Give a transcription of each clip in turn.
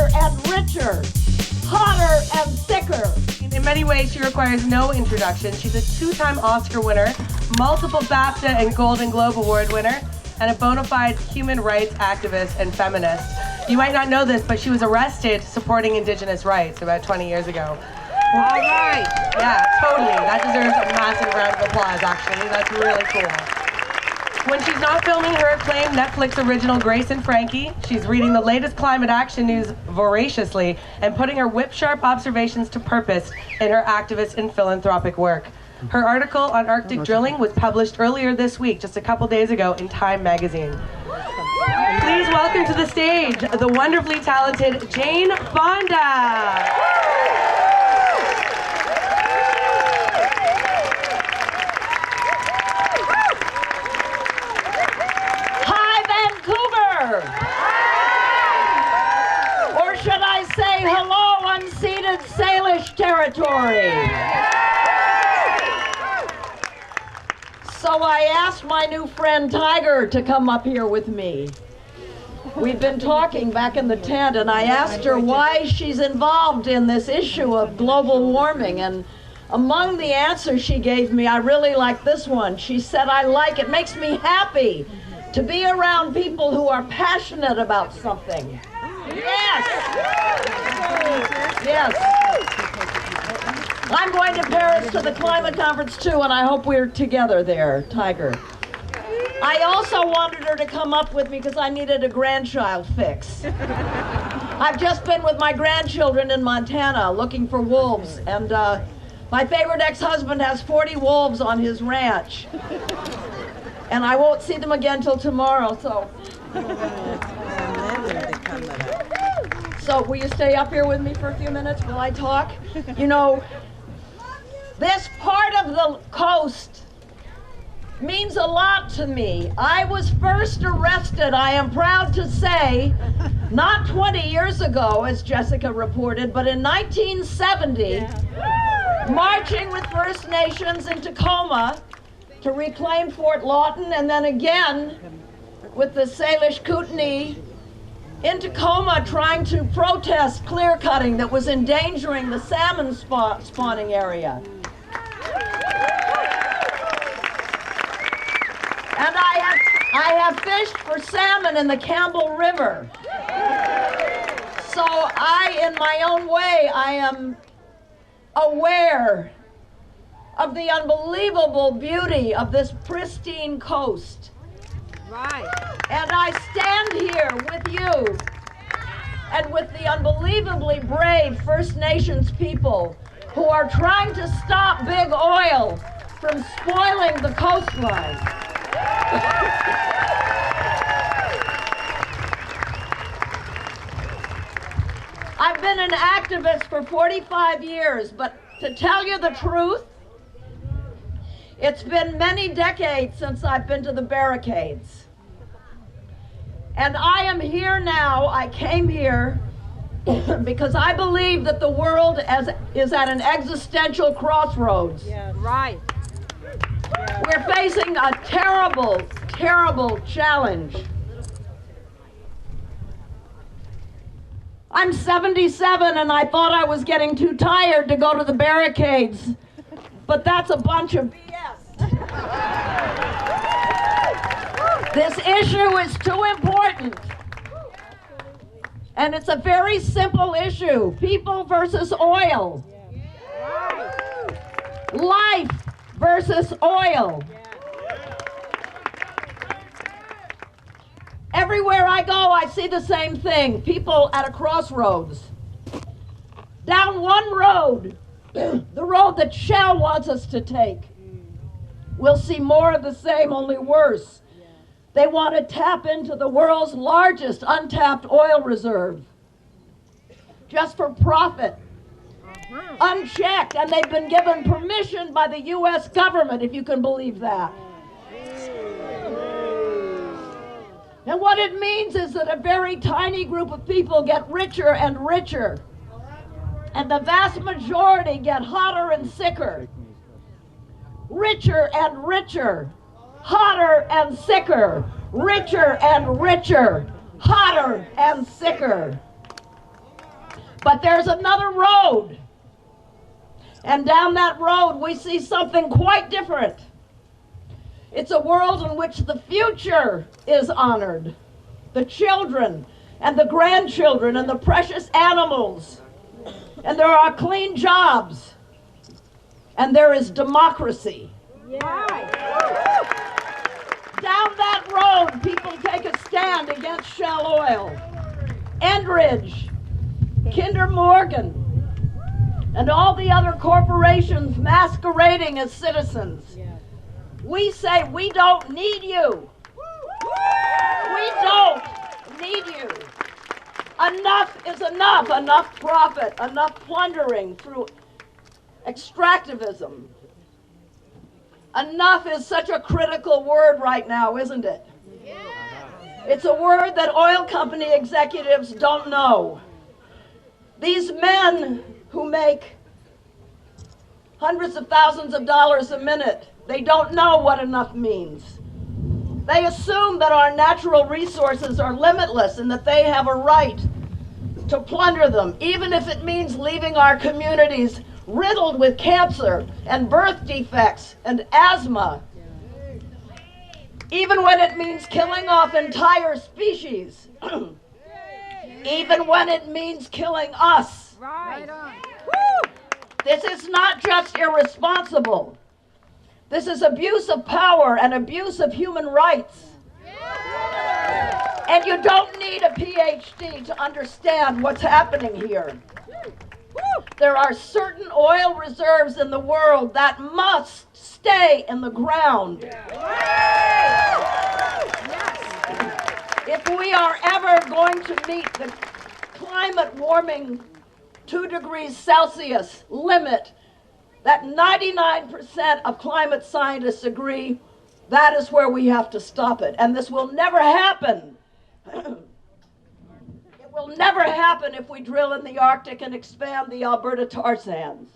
richer and richer, hotter and sicker. In many ways, she requires no introduction. She's a 2-time Oscar winner, multiple BAFTA and Golden Globe Award winner, and a bona fide human rights activist and feminist. You might not know this, but she was arrested supporting Indigenous rights about 20 years ago. All right. Yeah, totally. That deserves a massive round of applause, actually. That's really cool. When she's not filming her acclaimed Netflix original Grace and Frankie, she's reading the latest climate action news voraciously and putting her whip-sharp observations to purpose in her activist and philanthropic work. Her article on Arctic drilling was published earlier this week, just a couple days ago, in Time magazine. Please welcome to the stage the wonderfully talented Jane Fonda. Or should I say hello, unceded Salish territory? So I asked my new friend Tiger to come up here with me. We've been talking back in the tent, and I asked her why she's involved in this issue of global warming, and among the answers she gave me, I really like this one. She said, it makes me happy to be around people who are passionate about something. Yes! Yes. I'm going to Paris to the climate conference too, and I hope we're together there, Tiger. I also wanted her to come up with me because I needed a grandchild fix. I've just been with my grandchildren in Montana looking for wolves, and my favorite ex-husband has 40 wolves on his ranch. And I won't see them again till tomorrow, so. So will you stay up here with me for a few minutes while I talk? You know, this part of the coast means a lot to me. I was first arrested, I am proud to say, not 20 years ago, as Jessica reported, but in 1970, marching with First Nations in Tacoma to reclaim Fort Lawton, and then again with the Salish Kootenai in Tacoma trying to protest clear cutting that was endangering the salmon spawning area. And I have fished for salmon in the Campbell River. So in my own way, I am aware of the unbelievable beauty of this pristine coast. Right. And I stand here with you and with the unbelievably brave First Nations people who are trying to stop big oil from spoiling the coastline. I've been an activist for 45 years, but to tell you the truth, it's been many decades since I've been to the barricades. And I am here now. I came here because I believe that the world is at an existential crossroads. Yeah, right. We're facing a terrible, terrible challenge. I'm 77 and I thought I was getting too tired to go to the barricades, but that's a bunch of BS. This issue is too important. And it's a very simple issue. People versus oil. Life versus oil. Everywhere I go, I see the same thing. People at a crossroads. Down one road, the road that Shell wants us to take, we'll see more of the same, only worse. They want to tap into the world's largest untapped oil reserve, just for profit, unchecked, and they've been given permission by the U.S. government, if you can believe that. And what it means is that a very tiny group of people get richer and richer, and the vast majority get hotter and sicker. Richer and richer, hotter and sicker, richer and richer, hotter and sicker. But there's another road. And down that road we see something quite different. It's a world in which the future is honored. The children and the grandchildren and the precious animals. And there are clean jobs. And there is democracy. Right. Down that road, people take a stand against Shell Oil, Enbridge, Kinder Morgan, and all the other corporations masquerading as citizens. We say we don't need you. We don't need you. Enough is enough. Enough profit, enough plundering through extractivism. Enough is such a critical word right now, isn't it? It's a word that oil company executives don't know. These men who make hundreds of thousands of dollars a minute, they don't know what enough means. They assume that our natural resources are limitless and that they have a right to plunder them, even if it means leaving our communities riddled with cancer and birth defects and asthma. Even when it means killing off entire species. Even when it means killing us. Right on. This is not just irresponsible. This is abuse of power and abuse of human rights. And you don't need a PhD to understand what's happening here. There are certain oil reserves in the world that must stay in the ground. If we are ever going to meet the climate warming 2 degrees Celsius limit that 99% of climate scientists agree, that is where we have to stop it. And this will never happen. It will never happen if we drill in the Arctic and expand the Alberta tar sands.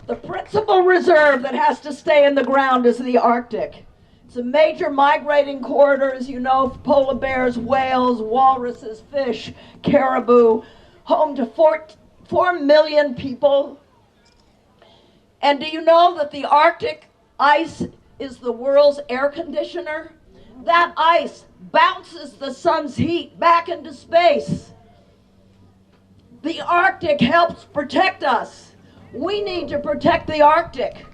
The principal reserve that has to stay in the ground is the Arctic. It's a major migrating corridor, as you know, polar bears, whales, walruses, fish, caribou, home to 4 million people. And do you know that the Arctic ice is the world's air conditioner? That ice bounces the sun's heat back into space. The Arctic helps protect us. We need to protect the Arctic.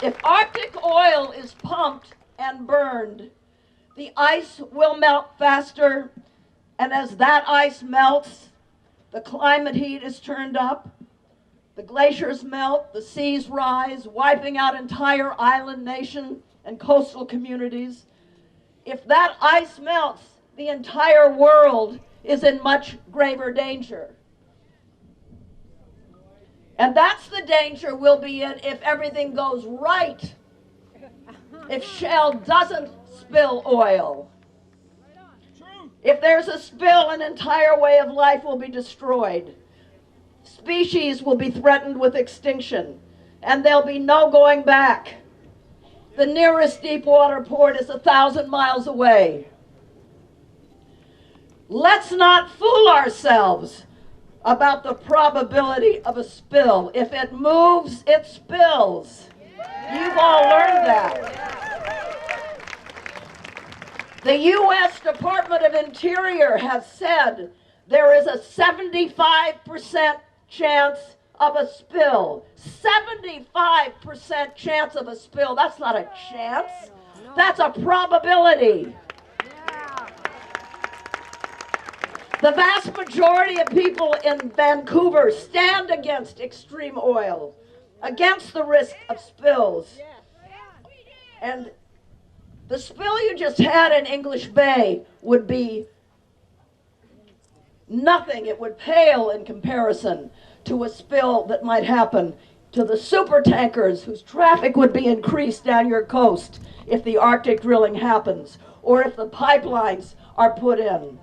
If Arctic oil is pumped and burned, the ice will melt faster, and as that ice melts, the climate heat is turned up, the glaciers melt, the seas rise, wiping out entire island nations and coastal communities. If that ice melts, the entire world is in much graver danger. And that's the danger we'll be in if everything goes right. If Shell doesn't spill oil. If there's a spill, an entire way of life will be destroyed. Species will be threatened with extinction, and there'll be no going back. The nearest deep water port is 1,000 miles away. Let's not fool ourselves about the probability of a spill. If it moves, it spills. You've all learned that. The U.S. Department of Interior has said there is a 75% chance of a spill. 75% chance of a spill. That's not a chance. That's a probability. The vast majority of people in Vancouver stand against extreme oil, against the risk of spills. And the spill you just had in English Bay would be nothing. It would pale in comparison to a spill that might happen to the super tankers whose traffic would be increased down your coast if the Arctic drilling happens, or if the pipelines are put in.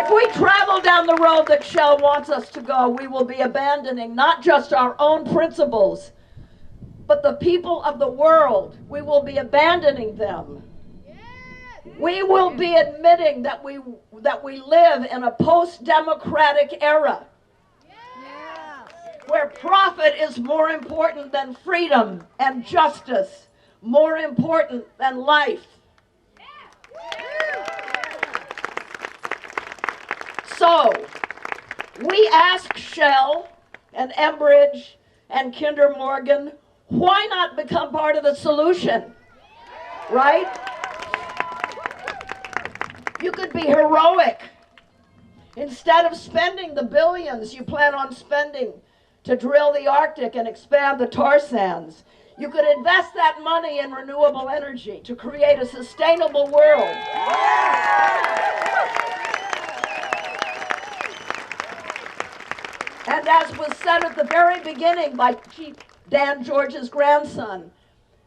If we travel down the road that Shell wants us to go, we will be abandoning not just our own principles, but the people of the world. We will be abandoning them. We will be admitting that we live in a post-democratic era where profit is more important than freedom and justice, more important than life. So, we ask Shell and Enbridge and Kinder Morgan, why not become part of the solution, right? You could be heroic. Instead of spending the billions you plan on spending to drill the Arctic and expand the tar sands, you could invest that money in renewable energy to create a sustainable world. And as was said at the very beginning by Chief Dan George's grandson,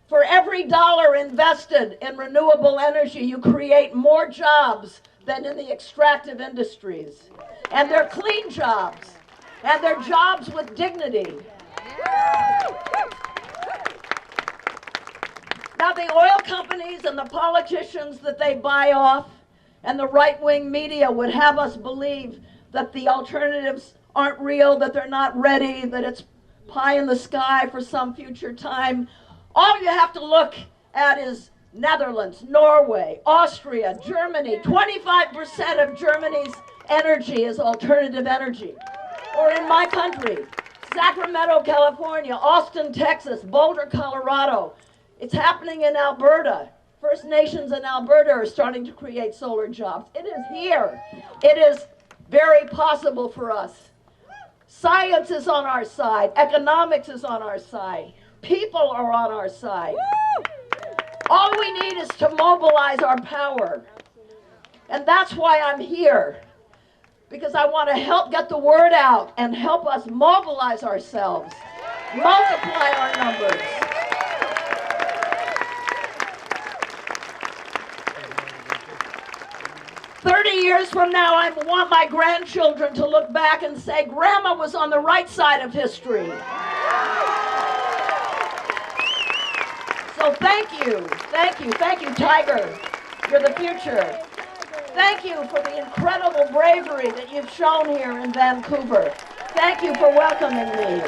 for every dollar invested in renewable energy, you create more jobs than in the extractive industries. And they're clean jobs. And they're jobs with dignity. Now, the oil companies and the politicians that they buy off and the right-wing media would have us believe that the alternatives aren't real, that they're not ready, that it's pie in the sky for some future time. All you have to look at is Netherlands, Norway, Austria, Germany. 25% of Germany's energy is alternative energy. Or in my country, Sacramento, California, Austin, Texas, Boulder, Colorado. It's happening in Alberta. First Nations in Alberta are starting to create solar jobs. It is here. It is very possible for us. Science is on our side. Economics is on our side. People are on our side. All we need is to mobilize our power. And that's why I'm here. Because I want to help get the word out and help us mobilize ourselves. Multiply our numbers. Years from now, I want my grandchildren to look back and say, Grandma was on the right side of history. So thank you, Tiger. You're the future. Thank you for the incredible bravery that you've shown here in Vancouver. Thank you for welcoming me.